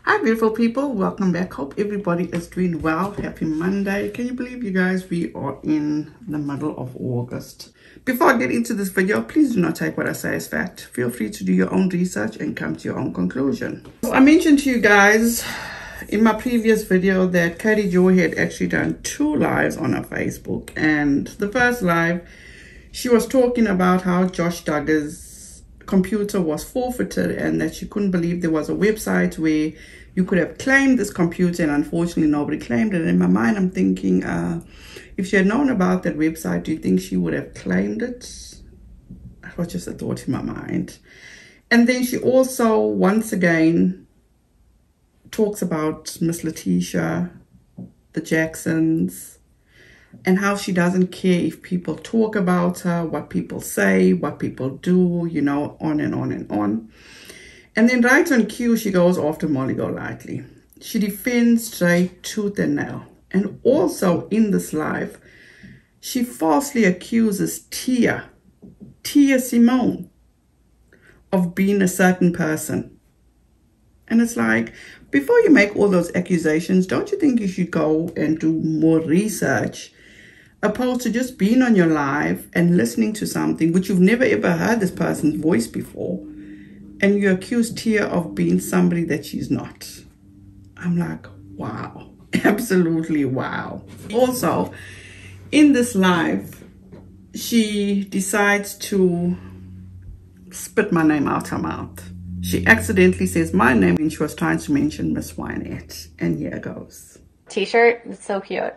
Hi beautiful people, welcome back. Hope everybody is doing well. Happy Monday. Can you believe, you guys, we are in the middle of August. Before I get into this video, please do not take what I say as fact. Feel free to do your own research and come to your own conclusion. So I mentioned to you guys in my previous video that Katie Joy had actually done 2 lives on her Facebook, and the first live she was talking about how Josh Duggar's computer was forfeited and that she couldn't believe there was a website where you could have claimed this computer, and unfortunately nobody claimed it. And in my mind I'm thinking, if she had known about that website, do you think she would have claimed it? That was just a thought in my mind. And then she also once again talks about Miss Letitia, the Jacksons, and how she doesn't care if people talk about her, what people say, what people do, you know, on and on and on. And then right on cue, she goes after Molly Golightly. She defends straight tooth and nail. And also in this live, she falsely accuses Tia Simone, of being a certain person. And it's like, before you make all those accusations, don't you think you should go and do more research, opposed to just being on your live and listening to something which you've never ever heard this person's voice before, and you accuse Tia of being somebody that she's not? I'm like, wow, absolutely wow. Also, in this live, she decides to spit my name out her mouth. She accidentally says my name when she was trying to mention Miss Wynette, and here goes. T-shirt, it's so cute.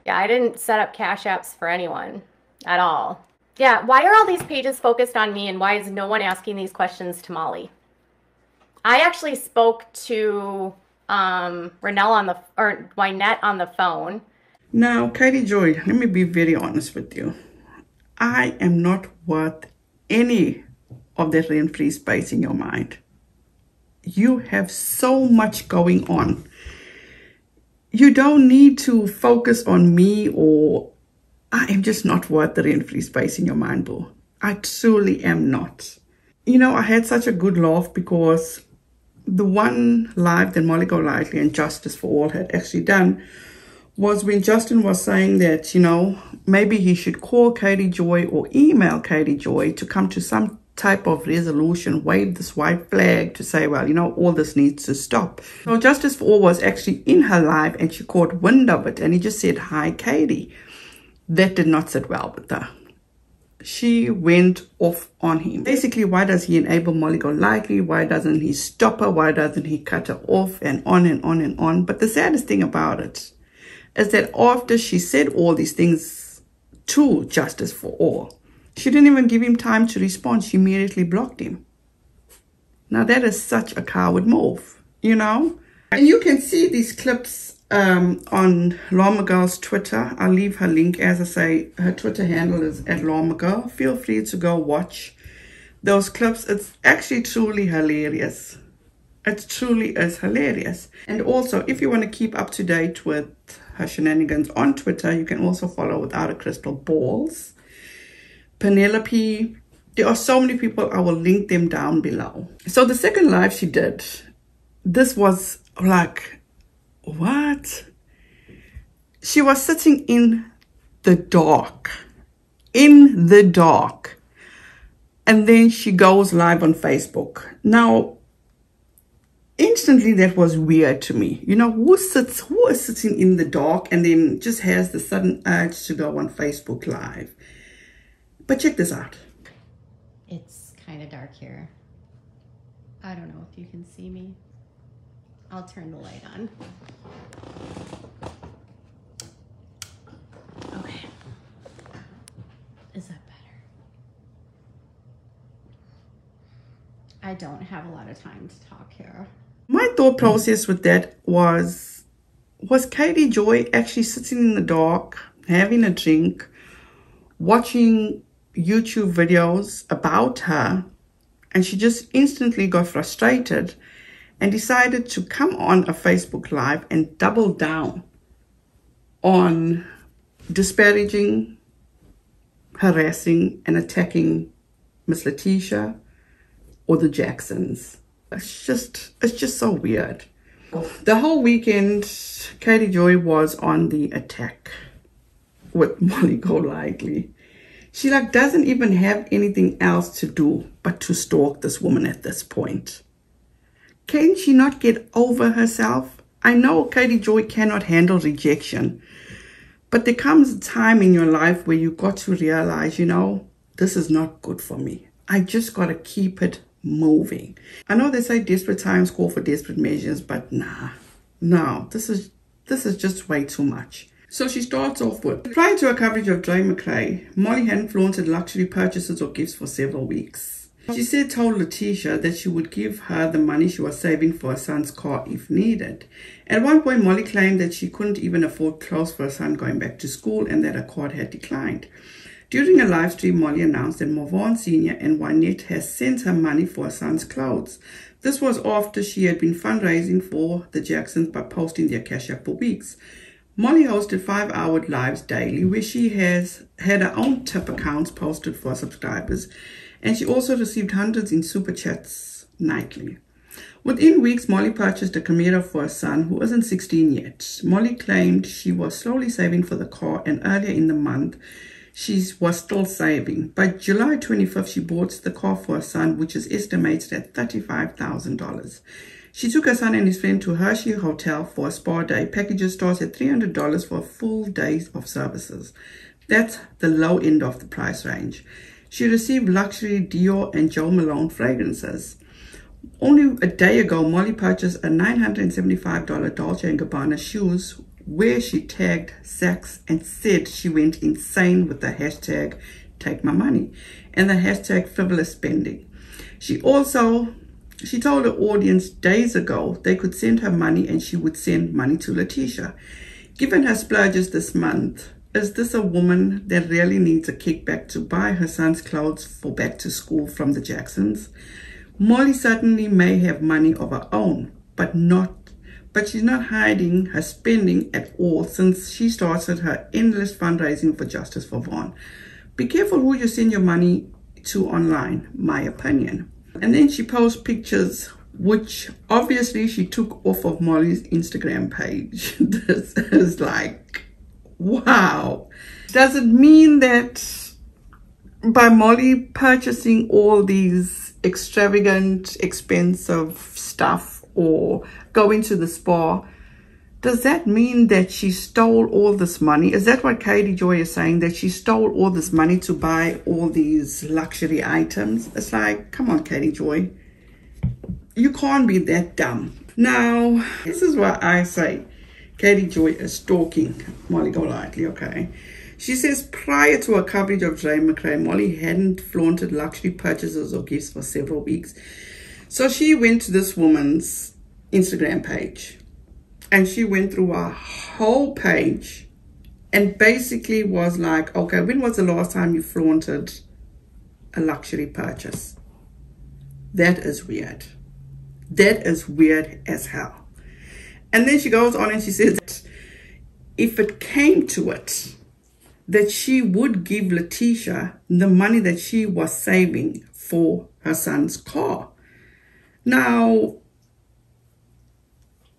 Yeah, I didn't set up Cash Apps for anyone at all. Yeah, why are all these pages focused on me, and why is no one asking these questions to Molly? I actually spoke to Renelle or Wynette on the phone. Now, Katie Joy, let me be very honest with you. I am not worth any of that rent-free space in your mind. You have so much going on. You don't need to focus on me, or I am just not worth the rent-free space in your mind, boo. I truly am not. You know, I had such a good laugh because the one live that Molly Golightly and Justice for All had actually done was when Justin was saying that, you know, maybe he should call Katie Joy or email Katie Joy to come to some type of resolution, wave this white flag to say, well, you know, all this needs to stop. So Justice for All was actually in her live and she caught wind of it, and he just said, hi, Katie. That did not sit well with her. She went off on him. Basically, why does he enable Molly Golightly? Why doesn't he stop her? Why doesn't he cut her off? And on and on and on. But the saddest thing about it is that after she said all these things to Justice for All, she didn't even give him time to respond. She immediately blocked him. Now that is such a coward move, you know? And you can see these clips on Llama Girl's Twitter. I'll leave her link. As I say, her Twitter handle is @LlamaGirl. Feel free to go watch those clips. It's actually truly hilarious. It truly is hilarious. And also, if you want to keep up to date with her shenanigans on Twitter, you can also follow Without a Crystal Balls, Penelope. There are so many people. I will link them down below. So the second live she did, this was like, what? She was sitting in the dark. In the dark. And then she goes live on Facebook. Now, instantly that was weird to me. You know, who is sitting in the dark and then just has the sudden urge to go on Facebook Live? But check this out. It's kind of dark here. I don't know if you can see me. I'll turn the light on. Okay. Is that better? I don't have a lot of time to talk here. My thought process with that was Katie Joy actually sitting in the dark, having a drink, watching YouTube videos about her, and she just instantly got frustrated and decided to come on a Facebook Live and double down on disparaging, harassing, and attacking Miss Letitia or the Jacksons. It's just so weird. The whole weekend, Katie Joy was on the attack with Molly Golightly. She doesn't even have anything else to do but to stalk this woman at this point. Can she not get over herself? I know Katie Joy cannot handle rejection, but there comes a time in your life where you got to realize, this is not good for me. I just got to keep it moving. I know they say desperate times call for desperate measures, but no, this is just way too much. So she starts off with, prior to her coverage of McCray, Molly hadn't flaunted luxury purchases or gifts for several weeks. She told Letitia that she would give her the money she was saving for her son's car if needed. At one point, Molly claimed that she couldn't even afford clothes for her son going back to school and that her card had declined. During a live stream, Molly announced that Marvon Sr. and Wynette has sent her money for her son's clothes. This was after she had been fundraising for the Jacksons by posting their Cash App for weeks. Molly hosted 5-hour lives daily where she has had her own tip accounts posted for subscribers, and she also received hundreds in super chats nightly. Within weeks, Molly purchased a Camaro for her son, who isn't 16 yet. Molly claimed she was slowly saving for the car, and earlier in the month, she was still saving. By July 25th, she bought the car for her son, which is estimated at $35,000. She took her son and his friend to Hershey Hotel for a spa day. Packages start at $300 for a full day of services. That's the low end of the price range. She received luxury Dior and Jo Malone fragrances. Only a day ago, Molly purchased a $975 Dolce & Gabbana shoes where she tagged Saks and said she went insane with the hashtag Take My Money and the hashtag frivolous spending. She told her audience days ago they could send her money and she would send money to Letitia. Given her splurges this month, is this a woman that really needs a kickback to buy her son's clothes for back to school from the Jacksons? Molly certainly may have money of her own, but she's not hiding her spending at all since she started her endless fundraising for justice for Vaughn. Be careful who you send your money to online, my opinion. And then she posts pictures, which obviously she took off of Molly's Instagram page. This is wow. Does it mean that by Molly purchasing all these extravagant, expensive stuff or going to the spa, does that mean that she stole all this money? Is that what Katie Joy is saying, that she stole all this money to buy all these luxury items? It's come on, Katie Joy. You can't be that dumb. Now, this is what I say. Katie Joy is stalking Molly Golightly, okay? She says prior to her coverage of McCray, Molly hadn't flaunted luxury purchases or gifts for several weeks. So she went to this woman's Instagram page and she went through her whole page and basically was okay, when was the last time you flaunted a luxury purchase? That is weird. That is weird as hell. And then she goes on and she says that if it came to it, that she would give Letitia the money that she was saving for her son's car. Now,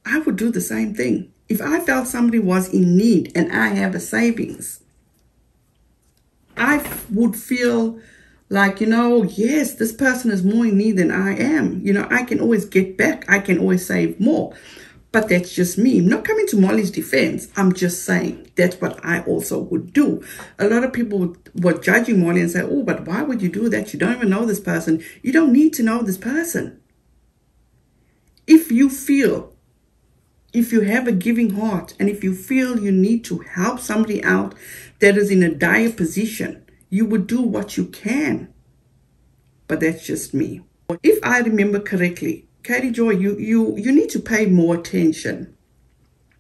I would do the same thing. If I felt somebody was in need and I have a savings, I would feel yes, this person is more in need than I am. I can always get back. I can always save more. But that's just me. I'm not coming to Molly's defense. I'm just saying that's what I also would do. A lot of people were judging Molly and say, oh, but why would you do that? You don't even know this person. You don't need to know this person. If you have a giving heart and if you feel you need to help somebody out that is in a dire position, you would do what you can. But that's just me. If I remember correctly, Katie Joy, you need to pay more attention.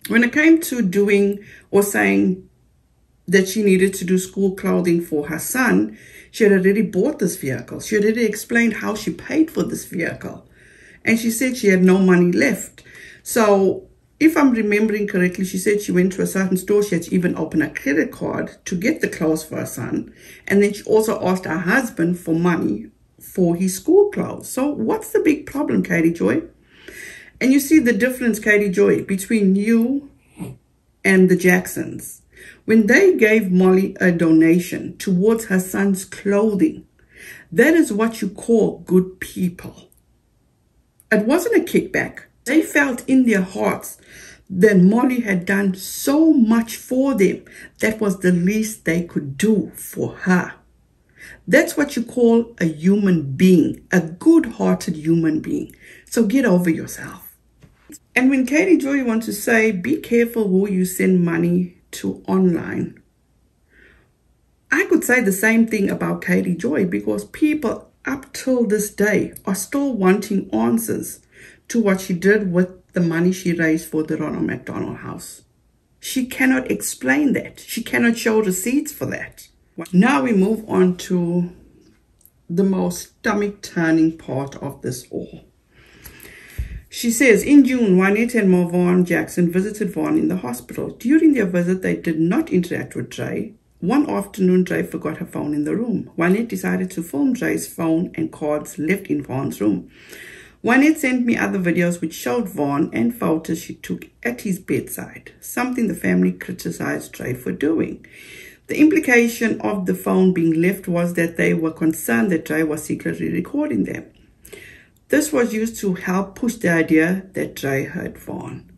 When it came to doing or saying that she needed to do school clothing for her son, she had already bought this vehicle. She had already explained how she paid for this vehicle. And she said she had no money left. So if I'm remembering correctly, she said she went to a certain store. She had to even open a credit card to get the clothes for her son. And then she also asked her husband for money for his school clothes. So what's the big problem, Katie Joy? And you see the difference, Katie Joy, between you and the Jacksons. When they gave Molly a donation towards her son's clothing, that is what you call good people. It wasn't a kickback. They felt in their hearts that Molly had done so much for them. That was the least they could do for her. That's what you call a human being, a good-hearted human being. So get over yourself. And when Katie Joy wants to say, be careful who you send money to online, I could say the same thing about Katie Joy, because people up till this day are still wanting answers to what she did with the money she raised for the Ronald McDonald House. She cannot explain that. She cannot show receipts for that. Now we move on to the most stomach-turning part of this all. She says, in June, Juanette and Marvon Jackson visited Vaughn in the hospital. During their visit, they did not interact with Dre. One afternoon, Dre forgot her phone in the room. Juanette decided to film Dre's phone and cards left in Vaughn's room. Juanette sent me other videos which showed Vaughn and photos she took at his bedside, something the family criticized Dre for doing. The implication of the phone being left was that they were concerned that Dre was secretly recording them. This was used to help push the idea that Dre heard Vaughn.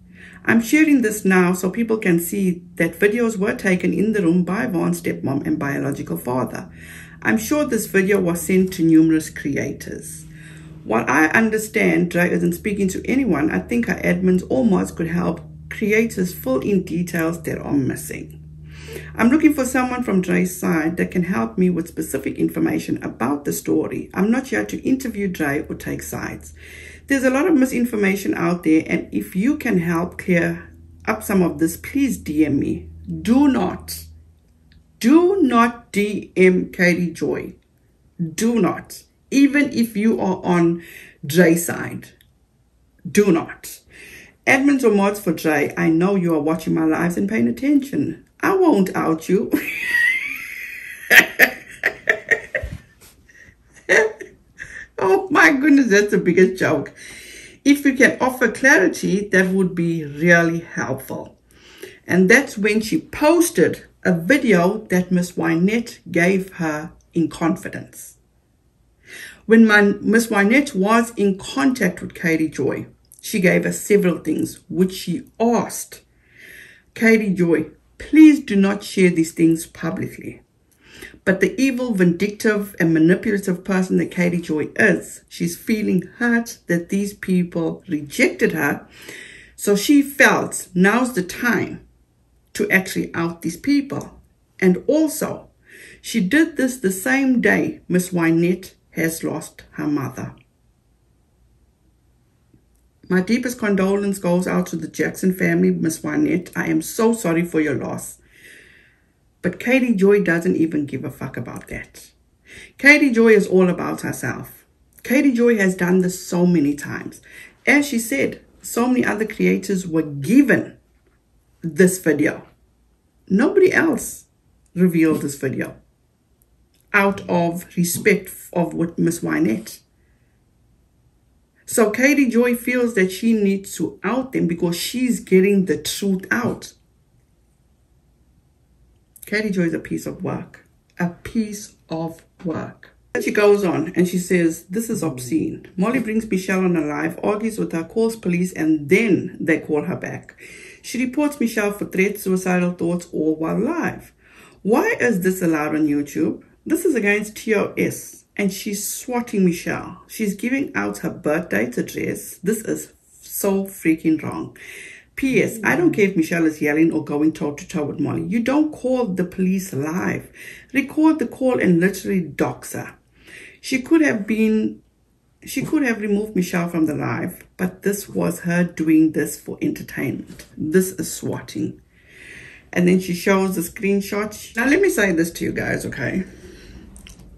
I'm sharing this now so people can see that videos were taken in the room by Vaughn's stepmom and biological father. I'm sure this video was sent to numerous creators. While I understand Dre isn't speaking to anyone, I think our admins or mods could help creators fill in details that are missing. I'm looking for someone from Dre's side that can help me with specific information about the story. I'm not here to interview Dre or take sides. There's a lot of misinformation out there, and if you can help clear up some of this, please DM me. Do not DM Katie Joy. Do not. Even if you are on Dre's side. Do not. Admins or mods for Dre, I know you are watching my lives and paying attention. I won't out you. Oh my goodness, that's the biggest joke. If you can offer clarity, that would be really helpful. And that's when she posted a video that Miss Juanette gave her in confidence. When Miss Juanette was in contact with Katie Joy, she gave us several things which she asked Katie Joy, please do not share these things publicly. But the evil, vindictive, and manipulative person that Katie Joy is, she's feeling hurt that these people rejected her. So she felt now's the time to actually out these people. And also, she did this the same day Miss Juanette has lost her mother. My deepest condolence goes out to the Jackson family, Miss Juanette. I am so sorry for your loss. But Katie Joy doesn't even give a fuck about that. Katie Joy is all about herself. Katie Joy has done this so many times. As she said, so many other creators were given this video. Nobody else revealed this video out of respect of what Miss Juanette. So Katie Joy feels that she needs to out them because she's getting the truth out. Katie Joy is a piece of work. A piece of work. And she goes on and she says, this is obscene. Molly brings Michelle on a live, argues with her, calls police, and then they call her back. She reports Michelle for threats, suicidal thoughts, all while live. Why is this allowed on YouTube? This is against TOS. And she's swatting Michelle. She's giving out her birth date address. This is so freaking wrong. P.S. I don't care if Michelle is yelling or going toe-to-toe with Molly. You don't call the police live. Record the call and literally dox her. She could have removed Michelle from the live, but this was her doing this for entertainment. This is swatting. And then she shows the screenshot. Now let me say this to you guys, okay?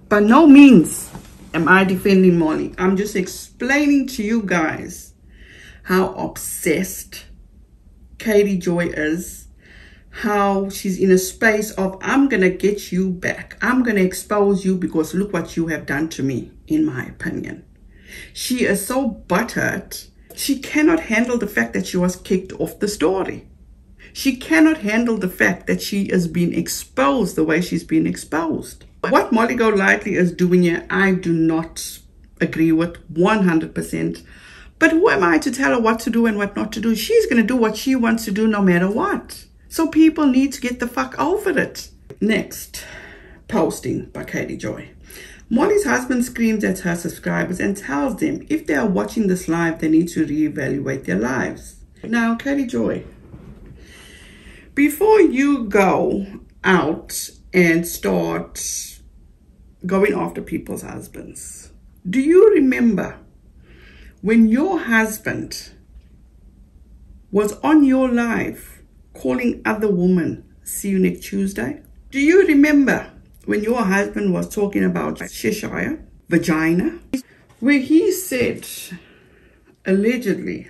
By no means am I defending Molly. I'm just explaining to you guys how obsessed Katie Joy is, how she's in a space of, I'm going to get you back. I'm going to expose you because look what you have done to me in my opinion. She is so butthurt. She cannot handle the fact that she was kicked off the story. She cannot handle the fact that she is being exposed the way she's been exposed. What Molly Golightly is doing here, I do not agree with 100%. But who am I to tell her what to do and what not to do? She's going to do what she wants to do no matter what. So people need to get the fuck over it. Next, posting by Katie Joy. Molly's husband screams at her subscribers and tells them if they are watching this live, they need to reevaluate their lives. Now, Katie Joy, before you go out and start going after people's husbands, do you remember when your husband was on your live calling other women, see you next Tuesday? Do you remember when your husband was talking about Cheshire, vagina, where he said, allegedly,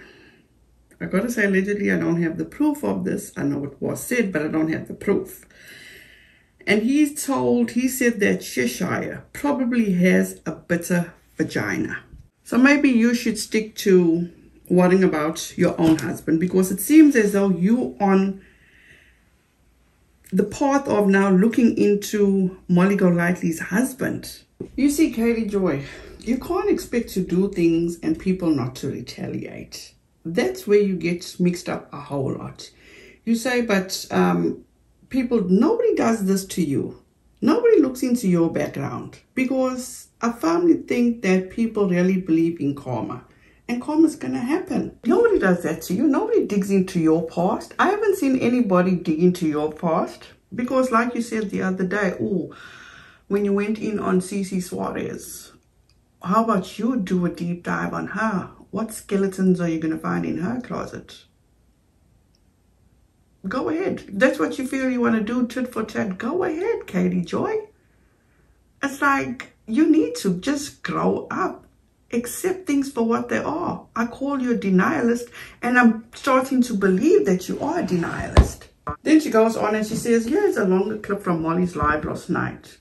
I gotta say allegedly, I don't have the proof of this. I know it was said, but I don't have the proof. And he said that Cheshire probably has a bitter vagina. So maybe you should stick to worrying about your own husband, because it seems as though you on the path of now looking into Molly Golightly's husband. You see, Katie Joy, you can't expect to do things and people not to retaliate. That's where you get mixed up a whole lot. You say, but nobody does this to you. Nobody looks into your background, because I firmly think that people really believe in karma. And karma's going to happen. Nobody does that to you. Nobody digs into your past. I haven't seen anybody dig into your past. Because like you said the other day, when you went in on Cece Suarez, how about you do a deep dive on her? What skeletons are you going to find in her closet? Go ahead. If that's what you feel you want to do, tit for tat, go ahead, Katie Joy. It's like, you need to just grow up. Accept things for what they are. I call you a denialist, and I'm starting to believe that you are a denialist. Then she goes on and she says, here's a longer clip from Molly's live last night.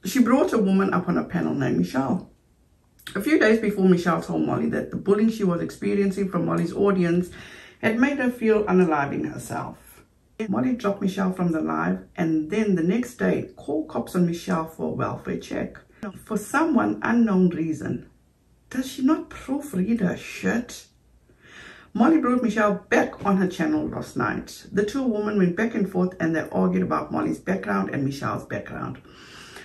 She brought a woman up on a panel named Michelle. A few days before, Michelle told Molly that the bullying she was experiencing from Molly's audience had made her feel unaliving herself. Molly dropped Michelle from the live, and then the next day called cops on Michelle for a welfare check. For some unknown reason, does she not proofread her shit? Molly brought Michelle back on her channel last night. The two women went back and forth, and they argued about Molly's background and Michelle's background.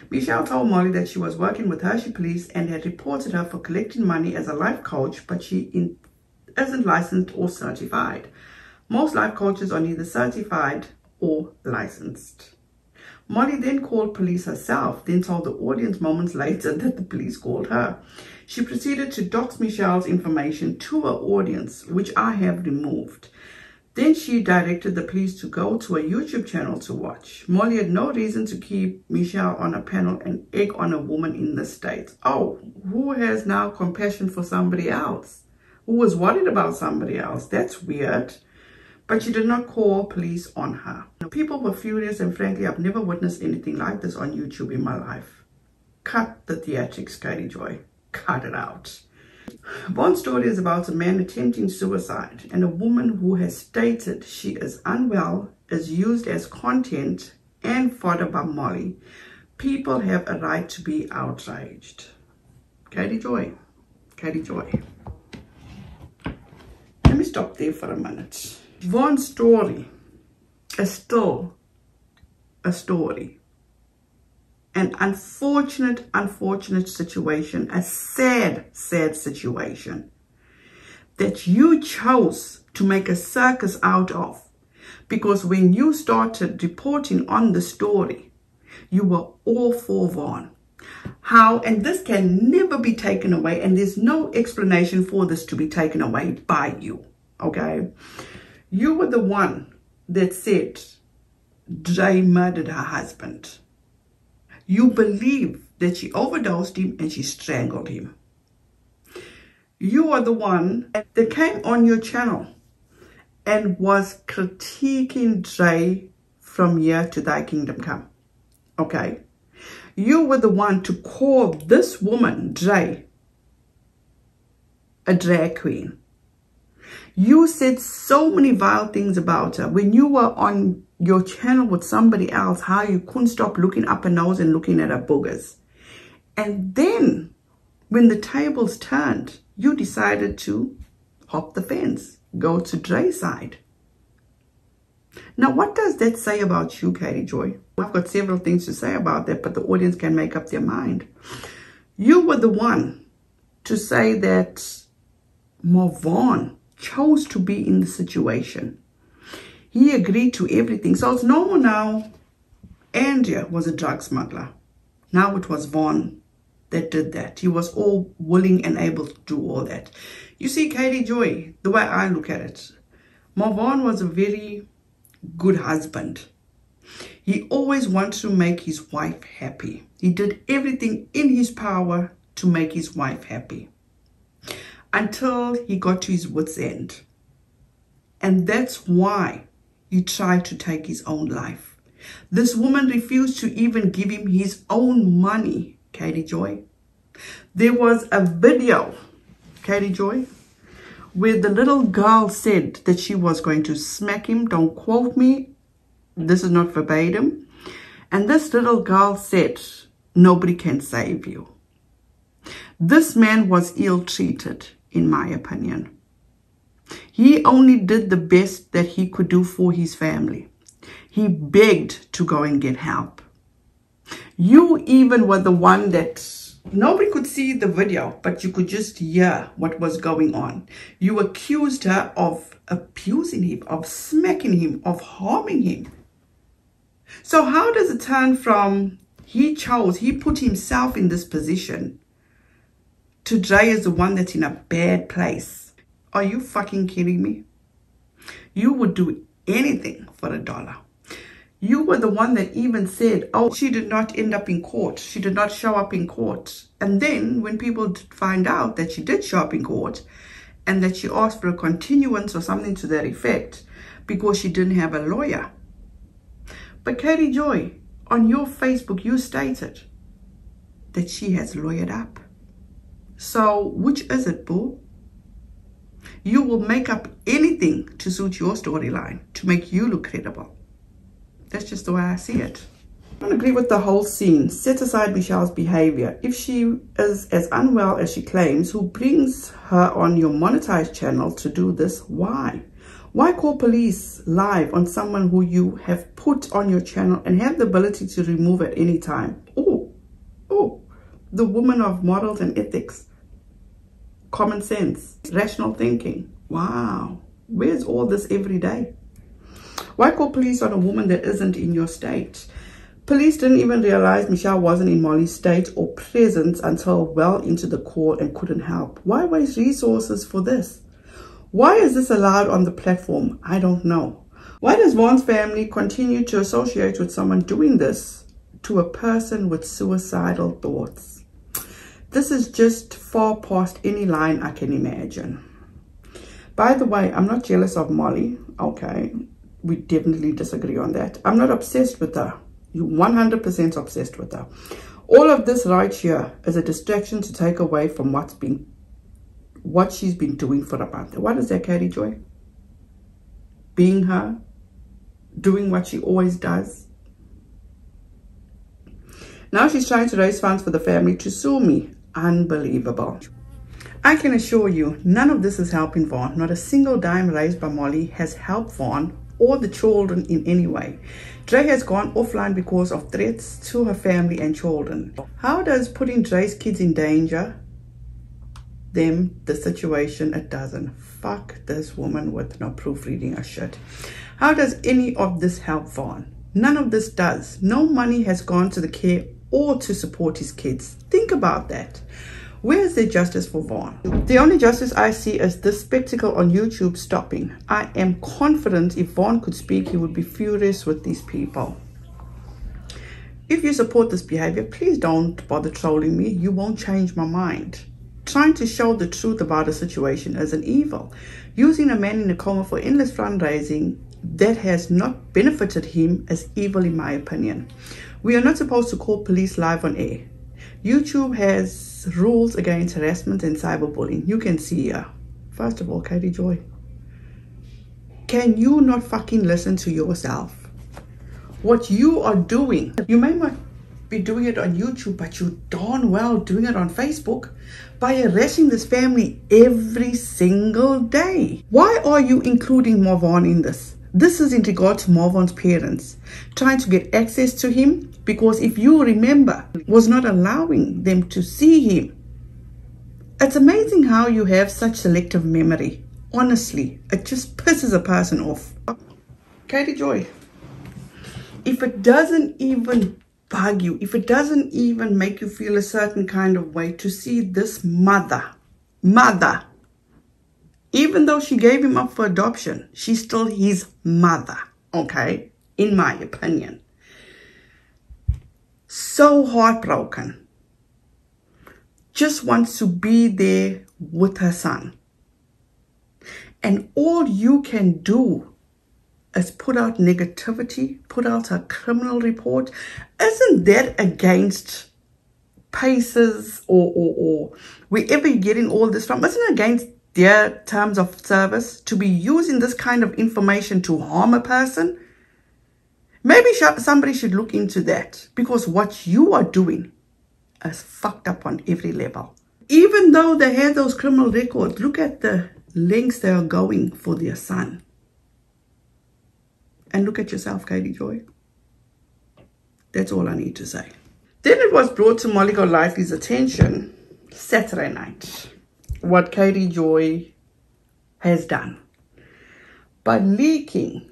Michelle told Molly that she was working with Hershey Police and had reported her for collecting money as a life coach, but she isn't licensed or certified. Most life coaches are neither certified or licensed. Molly then called police herself, then told the audience moments later that the police called her. She proceeded to dox Michelle's information to her audience, which I have removed. Then she directed the police to go to a YouTube channel to watch. Molly had no reason to keep Michelle on a panel and egg on a woman in the States. Oh, who has now compassion for somebody else? Who was worried about somebody else? That's weird. But she did not call police on her. People were furious, and frankly, I've never witnessed anything like this on YouTube in my life. Cut the theatrics, Katie Joy. Cut it out. One story is about a man attempting suicide, and a woman who has stated she is unwell is used as content and fodder by Molly. People have a right to be outraged. Katie Joy. Katie Joy. Let me stop there for a minute. One story is still a story. An unfortunate situation, a sad situation that you chose to make a circus out of, because when you started reporting on the story, you were all for Vaughn. How, and this can never be taken away, and there's no explanation for this to be taken away by you, okay? You were the one that said Dre murdered her husband. You believe that she overdosed him and she strangled him. You are the one that came on your channel and was critiquing Dre from here to thy kingdom come. Okay? You were the one to call this woman, Dre, a drag queen. You said so many vile things about her. When you were on your channel with somebody else, how you couldn't stop looking up her nose and looking at her boogers. And then, when the tables turned, you decided to hop the fence, go to Dre's side. Now, what does that say about you, Katie Joy? I've got several things to say about that, but the audience can make up their mind. You were the one to say that Marvon chose to be in the situation. He agreed to everything. So it's normal now. Andrea was a drug smuggler. Now it was Vaughn that did that. He was all willing and able to do all that. You see, Katie Joy, the way I look at it, Marvon was a very good husband. He always wanted to make his wife happy. He did everything in his power to make his wife happy, until he got to his wit's end. And that's why he tried to take his own life. This woman refused to even give him his own money, Katie Joy. There was a video, Katie Joy, where the little girl said that she was going to smack him. Don't quote me. This is not verbatim. And this little girl said, nobody can save you. This man was ill-treated, in my opinion. He only did the best that he could do for his family. He begged to go and get help. You even were the one that nobody could see the video, but you could just hear what was going on. You accused her of abusing him, of smacking him, of harming him. So how does it turn from he put himself in this position, to Dre is the one that's in a bad place? Are you fucking kidding me? You would do anything for $1. You were the one that even said, oh, she did not end up in court. She did not show up in court. And then when people find out that she did show up in court and that she asked for a continuance or something to that effect because she didn't have a lawyer. But Katie Joy, on your Facebook, you stated that she has lawyered up. So which is it, boo? You will make up anything to suit your storyline, to make you look credible. That's just the way I see it. I don't agree with the whole scene. Set aside Michelle's behavior. If she is as unwell as she claims, who brings her on your monetized channel to do this? Why? Why call police live on someone who you have put on your channel and have the ability to remove at any time? Oh, the woman of morals and ethics, common sense, rational thinking. Wow, where's all this every day? Why call police on a woman that isn't in your state? Police didn't even realize Michelle wasn't in Molly's state or presence until well into the call and couldn't help. Why waste resources for this? Why is this allowed on the platform? I don't know. Why does Vaughn's family continue to associate with someone doing this to a person with suicidal thoughts? This is just far past any line I can imagine. By the way, I'm not jealous of Molly. Okay, we definitely disagree on that. I'm not obsessed with her. You're 100% obsessed with her. All of this right here is a distraction to take away from what she's been doing for a month. What is that, Katie Joy? Being her, doing what she always does. Now she's trying to raise funds for the family to sue me. Unbelievable. I can assure you, none of this is helping Vaughn. Not a single dime raised by Molly has helped Vaughn or the children in any way. Dre has gone offline because of threats to her family and children. How does putting Dre's kids in danger the situation? It doesn't. Fuck this woman with no proofreading or shit. How does any of this help Vaughn? None of this does. No money has gone to the care or to support his kids. Think about that. Where is there justice for Vaughn? The only justice I see is this spectacle on YouTube stopping. I am confident if Vaughn could speak, he would be furious with these people. If you support this behavior, please don't bother trolling me. You won't change my mind. Trying to show the truth about a situation is an evil. Using a man in a coma for endless fundraising that has not benefited him is evil in my opinion. We are not supposed to call police live on air. YouTube has rules against harassment and cyberbullying. You can see here. First of all, Katie Joy, can you not fucking listen to yourself? What you are doing, you may not be doing it on YouTube, but you darn well doing it on Facebook by harassing this family every single day. Why are you including Marvon in this? This is in regard to Marvon's parents trying to get access to him, because if you remember, was not allowing them to see him. It's amazing how you have such selective memory. Honestly, it just pisses a person off. Katie Joy, if it doesn't even bug you, if it doesn't even make you feel a certain kind of way to see this mother, even though she gave him up for adoption, she's still his mother, okay? In my opinion. So heartbroken. Just wants to be there with her son. And all you can do is put out negativity, put out a criminal report. Isn't that against PACEs or wherever you're getting all this from? Isn't it against their terms of service to be using this kind of information to harm a person? Maybe somebody should look into that, because what you are doing is fucked up on every level. Even though they have those criminal records, look at the lengths they are going for their son. And look at yourself, Katie Joy. That's all I need to say. Then it was brought to Molly Golightly's attention Saturday night what Katie Joy has done by leaking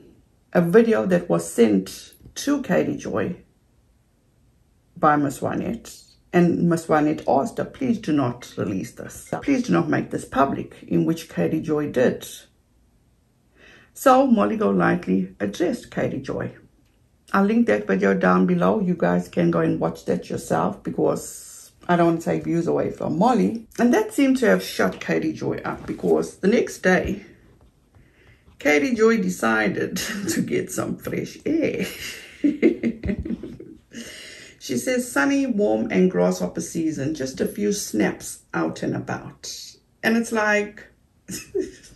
a video that was sent to Katie Joy by Miss Wynette. And Miss Wynette asked her, please do not release this. Please do not make this public, in which Katie Joy did. So Molly Golightly addressed Katie Joy. I'll link that video down below. You guys can go and watch that yourself, because I don't want to take views away from Molly. And that seemed to have shut Katie Joy up, because the next day, Katie Joy decided to get some fresh air. She says, sunny, warm, and grasshopper season. Just a few snaps out and about. And it's like, this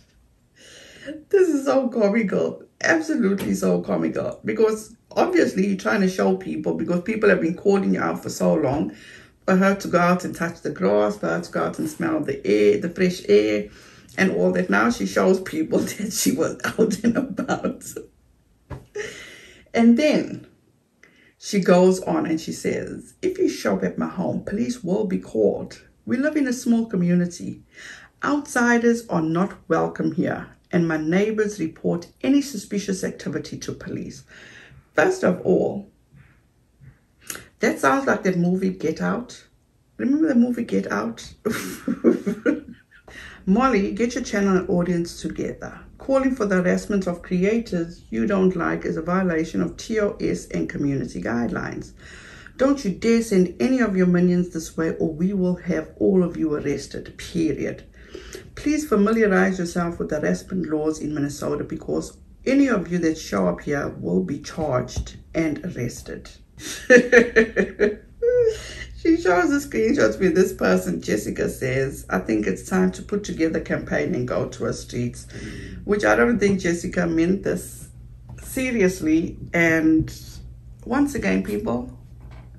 is so comical. Absolutely so comical. Because obviously you're trying to show people, because people have been calling you out for so long, for her to go out and touch the grass, for her to go out and smell the air, the fresh air, and all that. Now she shows people that she was out and about. And then she goes on and she says, if you shop at my home, police will be called. We live in a small community. Outsiders are not welcome here, and my neighbors report any suspicious activity to police. First of all, that sounds like that movie Get Out. Remember the movie Get Out? Molly, get your channel and audience together. Calling for the harassment of creators you don't like is a violation of TOS and community guidelines. Don't you dare send any of your minions this way, or we will have all of you arrested, period. Please familiarize yourself with the harassment laws in Minnesota, because any of you that show up here will be charged and arrested. She shows the screenshots where this person, Jessica, says, I think it's time to put together a campaign and go to our streets. Which I don't think Jessica meant this seriously. And once again, people,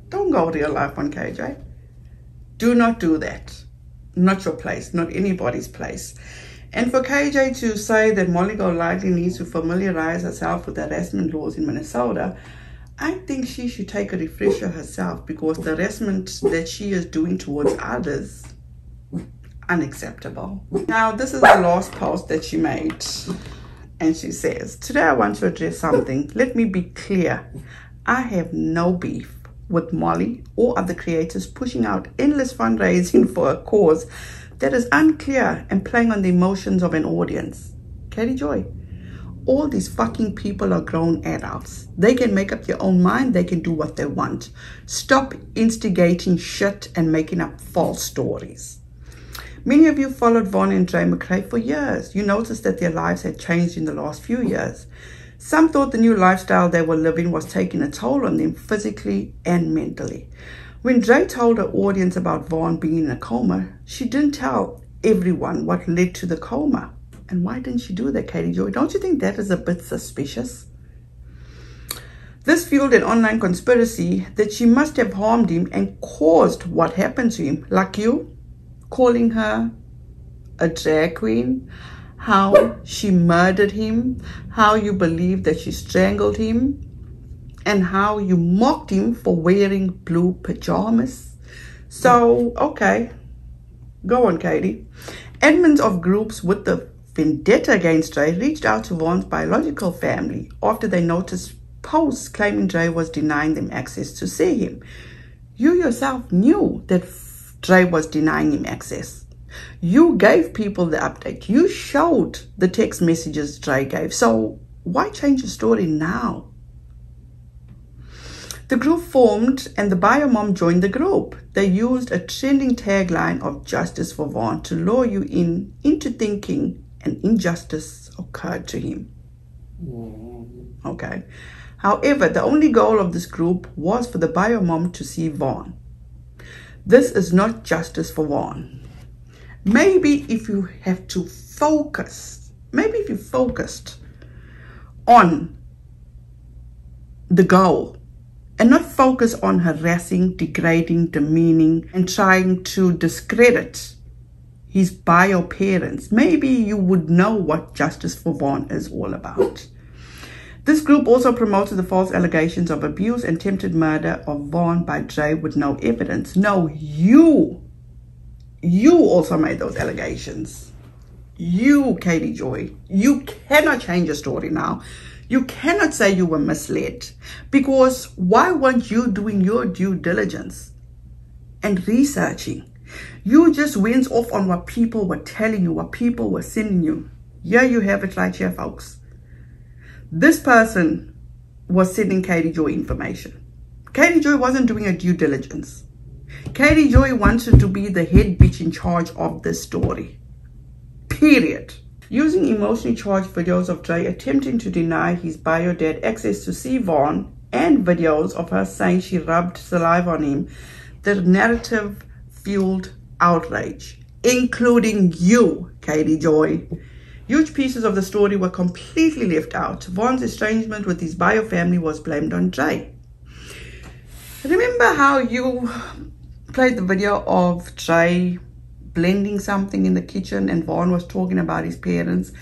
don't go real life on KJ. Do not do that. Not your place, not anybody's place. And for KJ to say that Molly Golightly needs to familiarize herself with the harassment laws in Minnesota, I think she should take a refresher herself, because the harassment that she is doing towards others, unacceptable. Now, this is the last post that she made. And she says, today I want to address something. Let me be clear. I have no beef with Molly or other creators pushing out endless fundraising for a cause that is unclear and playing on the emotions of an audience. Katie Joy, all these fucking people are grown adults. They can make up their own mind. They can do what they want. Stop instigating shit and making up false stories. Many of you followed Vaughn and Marvon McCray for years. You noticed that their lives had changed in the last few years. Some thought the new lifestyle they were living was taking a toll on them physically and mentally. When Dre told her audience about Vaughn being in a coma, she didn't tell everyone what led to the coma. And why didn't she do that, Katie Joy? Don't you think that is a bit suspicious? This fueled an online conspiracy that she must have harmed him and caused what happened to him, like you calling her a drag queen, how she murdered him, how you believe that she strangled him, and how you mocked him for wearing blue pajamas. So, okay, go on, Katie. Admins of groups with the vendetta against Dre reached out to Vaughn's biological family after they noticed posts claiming Dre was denying them access to see him. You yourself knew that Dre was denying him access. You gave people the update. You showed the text messages Dre gave. So why change the story now? The group formed and the bio mom joined the group. They used a trending tagline of justice for Vaughn to lure you into thinking an injustice occurred to him. Okay. However, the only goal of this group was for the bio mom to see Vaughn. This is not justice for Vaughn. Maybe if you have to focus, maybe if you focused on the goal and not focus on harassing, degrading, demeaning, and trying to discredit his bio parents, maybe you would know what justice for Vaughn is all about. This group also promoted the false allegations of abuse and attempted murder of Vaughn by Dre with no evidence. No, you also made those allegations. You, Katie Joy, you cannot change your story now. You cannot say you were misled, because why weren't you doing your due diligence and researching? You just went off on what people were telling you, what people were sending you. Here you have it right here, folks. This person was sending Katie Joy information. Katie Joy wasn't doing a due diligence. Katie Joy wanted to be the head bitch in charge of this story. Period. Using emotionally charged videos of Dre attempting to deny his bio dad access to see Vaughn and videos of her saying she rubbed saliva on him, the narrative fueled outrage, including you, Katie Joy. Huge pieces of the story were completely left out. Vaughn's estrangement with his bio family was blamed on Dre. Remember how you played the video of Dre blending something in the kitchen and Vaughn was talking about his parents,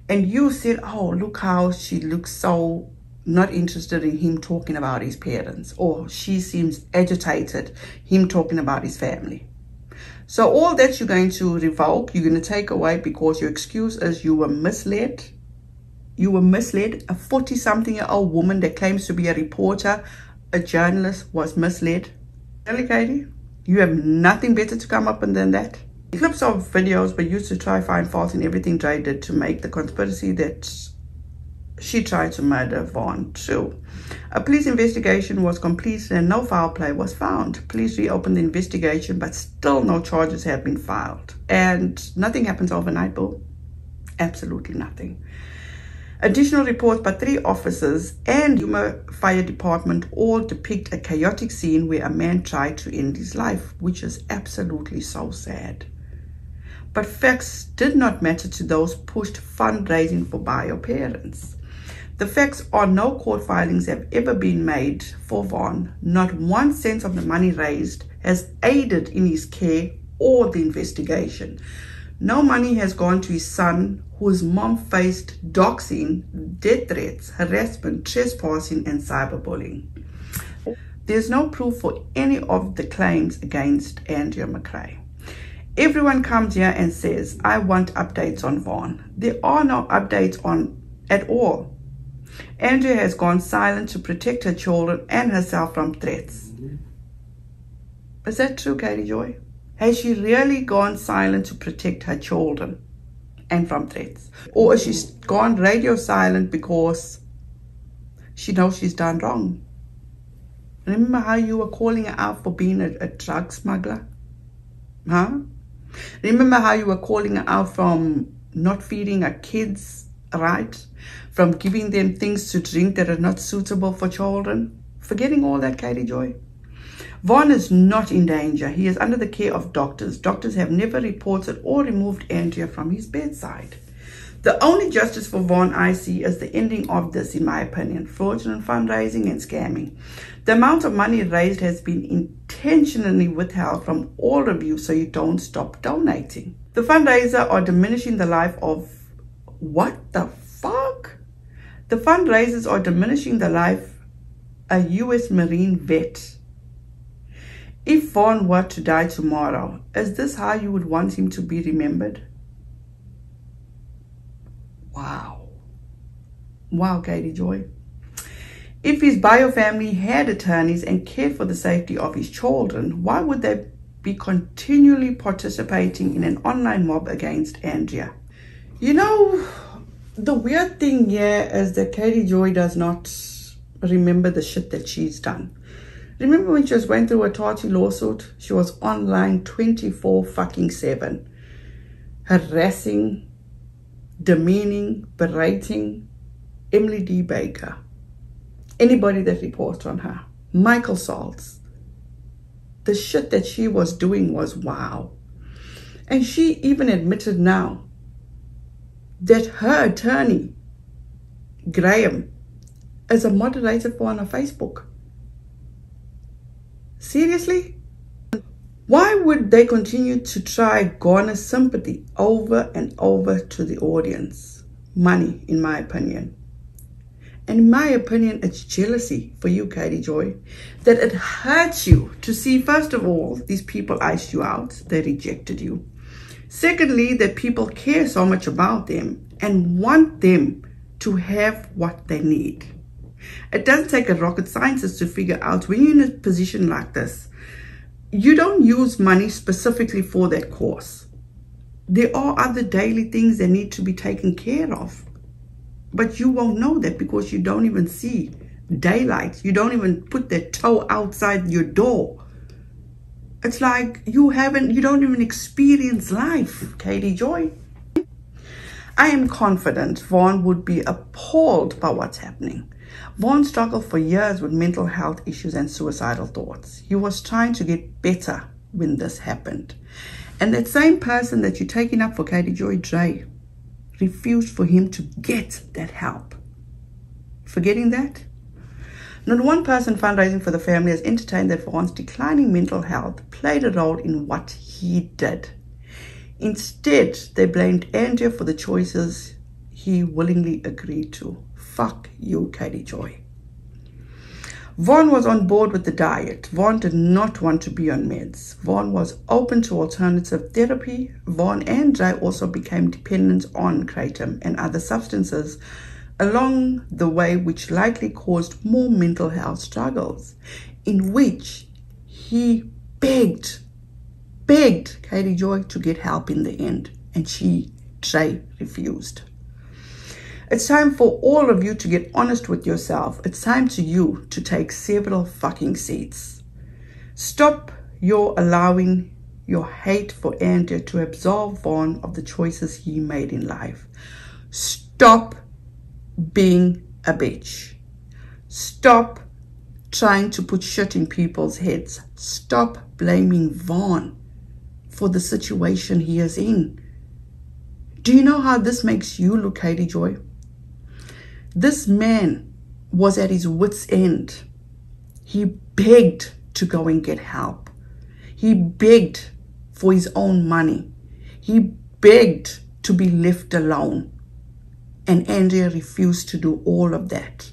and you said, oh, look how she looks so not interested in him talking about his parents, or she seems agitated, him talking about his family. So all that you're going to revoke, you're going to take away, because your excuse is you were misled. You were misled. A 40-something-year-old woman that claims to be a reporter, a journalist, was misled. Really, Katie? You have nothing better to come up with than that? Clips of videos were used to try find fault in everything Dre did to make the conspiracy that she tried to murder Vaughn true. A police investigation was completed and no foul play was found. Police reopened the investigation, but still no charges have been filed. And nothing happens overnight, boo. Absolutely nothing. Additional reports by 3 officers and Yuma Fire Department all depict a chaotic scene where a man tried to end his life, which is absolutely so sad. But facts did not matter to those pushed fundraising for bio parents. The facts are no court filings have ever been made for Vaughn. Not 1 cent of the money raised has aided in his care or the investigation. No money has gone to his son, whose mom faced doxing, death threats, harassment, trespassing, and cyberbullying. There's no proof for any of the claims against Andrea McCray. Everyone comes here and says, I want updates on Vaughn. There are no updates on at all. Andrea has gone silent to protect her children and herself from threats. Is that true, Katie Joy? Has she really gone silent to protect her children and from threats? Or has she gone radio silent because she knows she's done wrong? Remember how you were calling her out for being a drug smuggler? Huh? Remember how you were calling her out from not feeding her kids right? From giving them things to drink that are not suitable for children. Forgetting all that, Katie Joy. Vaughn is not in danger. He is under the care of doctors. Doctors have never reported or removed Andrea from his bedside. The only justice for Vaughn I see is the ending of this, in my opinion. Fraudulent fundraising and scamming. The amount of money raised has been intentionally withheld from all of you so you don't stop donating. The fundraiser are diminishing the life of... What the fuck? The fundraisers are diminishing the life a U.S. Marine vet. If Vaughn were to die tomorrow, is this how you would want him to be remembered? Wow. Wow, Katie Joy. If his bio family had attorneys and cared for the safety of his children, why would they be continually participating in an online mob against Andrea? You know, the weird thing here is that Katie Joy does not remember the shit that she's done. Remember when she was going through a Tati lawsuit? She was online 24/7, harassing, demeaning, berating Emily D. Baker, anybody that reports on her, Michael Saltz. The shit that she was doing was wow. And she even admitted now that her attorney, Graham, is a moderator for on her Facebook. Seriously? Why would they continue to try garner sympathy over and over to the audience? Money, in my opinion. And in my opinion, it's jealousy for you, Katie Joy, that it hurts you to see, first of all, these people iced you out. They rejected you. Secondly, that people care so much about them and want them to have what they need. It doesn't take a rocket scientist to figure out when you're in a position like this, you don't use money specifically for that cause. There are other daily things that need to be taken care of. But you won't know that because you don't even see daylight. You don't even put that toe outside your door. It's like you don't even experience life, Katie Joy. I am confident Vaughn would be appalled by what's happening. Vaughn struggled for years with mental health issues and suicidal thoughts. He was trying to get better when this happened. And that same person that you're taking up for Katie Joy, Dre, refused for him to get that help. Forgetting that? Not one person fundraising for the family has entertained that Vaughn's declining mental health played a role in what he did. Instead, they blamed Andrea for the choices he willingly agreed to. Fuck you, Katie Joy. Vaughn was on board with the diet. Vaughn did not want to be on meds. Vaughn was open to alternative therapy. Vaughn and Dre also became dependent on kratom and other substances along the way, which likely caused more mental health struggles, in which he begged Katie Joy to get help in the end, and Dre, refused. It's time for all of you to get honest with yourself. It's time to you to take several fucking seats. Stop allowing your hate for Andrea to absolve Vaughn of the choices he made in life. Stop being a bitch. Stop trying to put shit in people's heads. Stop blaming Vaughn for the situation he is in. Do you know how this makes you look, Katie Joy? This man was at his wit's end. He begged to go and get help. He begged for his own money. He begged to be left alone. And Andrea refused to do all of that.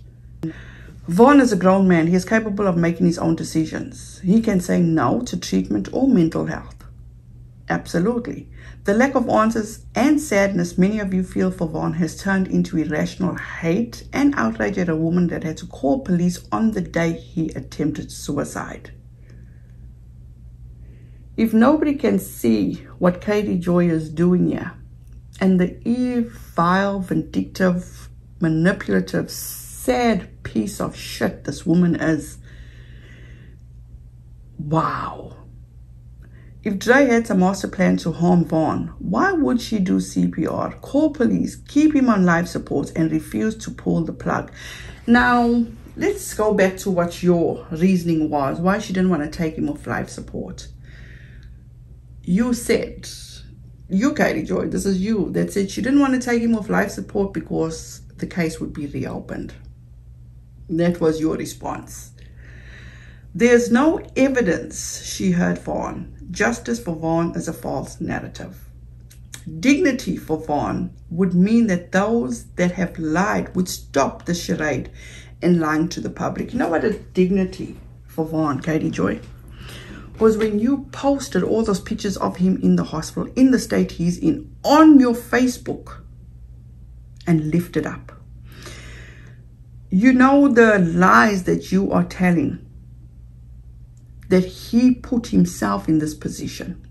Vaughn is a grown man. He is capable of making his own decisions. He can say no to treatment or mental health. Absolutely. The lack of answers and sadness many of you feel for Vaughn has turned into irrational hate and outrage at a woman that had to call police on the day he attempted suicide. If nobody can see what Katie Joy is doing here, and the evil, vindictive, manipulative, sad piece of shit this woman is, wow. If Dre had a master plan to harm Vaughn, why would she do CPR, call police, keep him on life support, and refuse to pull the plug? Now, let's go back to what your reasoning was, why she didn't want to take him off life support. You said, you, Katie Joy, this is you, that said she didn't want to take him off life support because the case would be reopened. That was your response. There's no evidence she hurt Vaughn. Justice for Vaughn is a false narrative. Dignity for Vaughn would mean that those that have lied would stop the charade and lying to the public. You know what a dignity for Vaughn, Katie Joy, was when you posted all those pictures of him in the hospital, in the state he's in, on your Facebook and lifted up. You know the lies that you are telling, that he put himself in this position.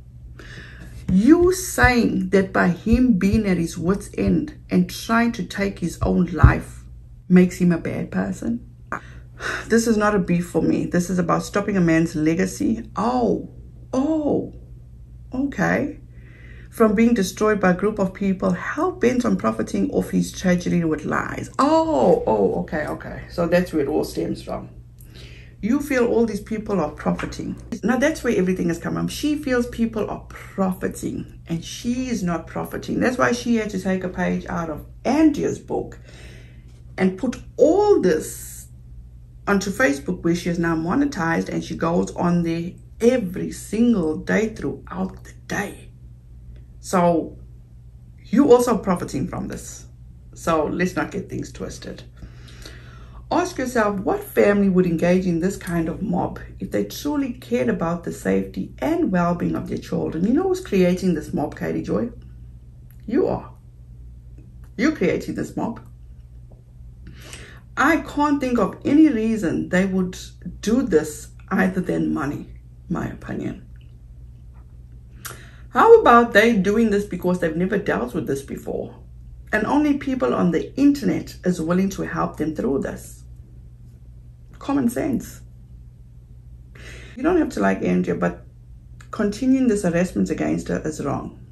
You saying that by him being at his wit's end and trying to take his own life makes him a bad person. This is not a beef for me. This is about stopping a man's legacy. Oh, okay. From being destroyed by a group of people hell-bent on profiting off his tragedy with lies. Okay. So that's where it all stems from. You feel all these people are profiting. Now that's where everything has come from. She feels people are profiting and she is not profiting. That's why she had to take a page out of Andrea's book and put all this onto Facebook, where she is now monetized and she goes on there every single day throughout the day. So you also profiting from this. So let's not get things twisted. Ask yourself, what family would engage in this kind of mob if they truly cared about the safety and well-being of their children? You know who's creating this mob, Katie Joy? You are. You're creating this mob. I can't think of any reason they would do this other than money, my opinion. How about they doing this because they've never dealt with this before, and only people on the internet is willing to help them through this? Common sense. You don't have to like Andrea, but continuing this harassment against her is wrong.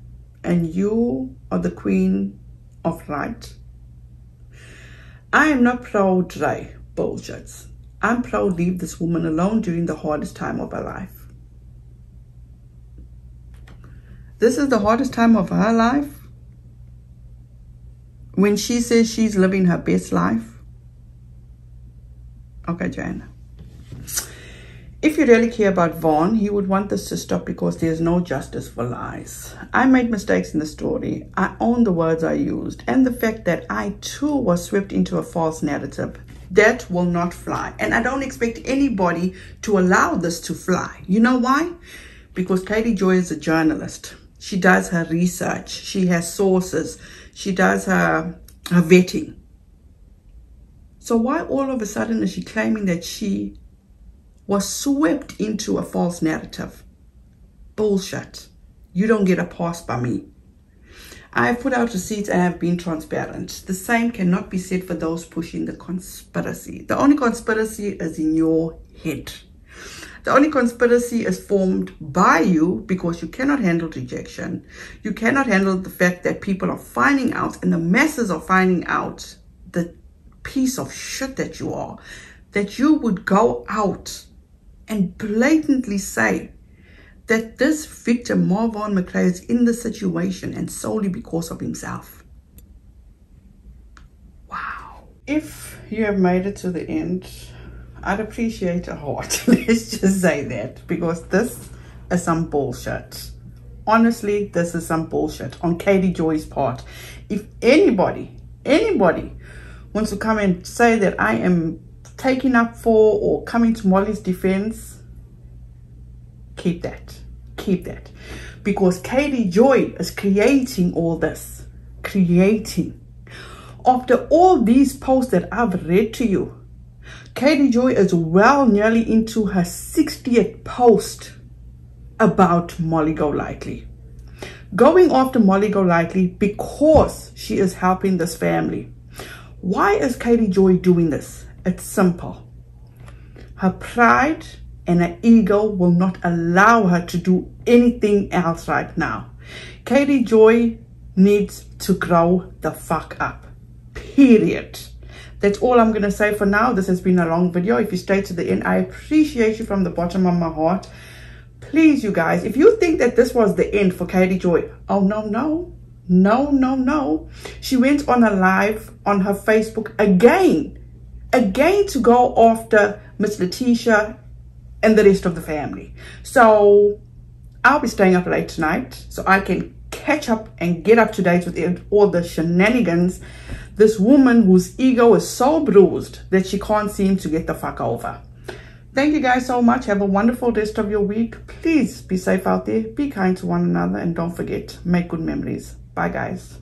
And you are the queen of right. I am not pro Dre bullshit. I'm pro leave this woman alone during the hardest time of her life. This is the hardest time of her life. When she says she's living her best life. Okay, Joanna. If you really care about Vaughn, you would want this to stop because there's no justice for lies. I made mistakes in the story. I own the words I used and the fact that I too was swept into a false narrative. That will not fly. And I don't expect anybody to allow this to fly. You know why? Because Katie Joy is a journalist. She does her research. She has sources. She does her vetting. So why all of a sudden is she claiming that she was swept into a false narrative? Bullshit. You don't get a pass by me. I have put out receipts and I have been transparent. The same cannot be said for those pushing the conspiracy. The only conspiracy is in your head. The only conspiracy is formed by you because you cannot handle rejection. You cannot handle the fact that people are finding out, and the masses are finding out, the piece of shit that you are, that you would go out and blatantly say that this victim, Marvon McCray, is in the situation and solely because of himself. Wow. If you have made it to the end, I'd appreciate a heart. Let's just say that, because this is some bullshit. Honestly, this is some bullshit on Katie Joy's part. If anybody wants to come and say that I am taking up for or coming to Molly's defense, keep that. Because Katie Joy is creating all this. After all these posts that I've read to you, Katie Joy is well nearly into her 60th post about Molly Golightly. Going after Molly Golightly because she is helping this family. Why is Katie Joy doing this? It's simple. Her pride and her ego will not allow her to do anything else right now. Katie Joy needs to grow the fuck up, period. That's all I'm going to say for now. This has been a long video. If you stayed to the end, I appreciate you from the bottom of my heart. Please, you guys, if you think that this was the end for Katie Joy, oh, no. She went on a live on her Facebook again to go after Miss Letitia and the rest of the family. So I'll be staying up late tonight so I can catch up and get up to date with all the shenanigans. This woman whose ego is so bruised that she can't seem to get the fuck over. Thank you guys so much. Have a wonderful rest of your week. Please be safe out there. Be kind to one another. And don't forget, make good memories. Bye, guys.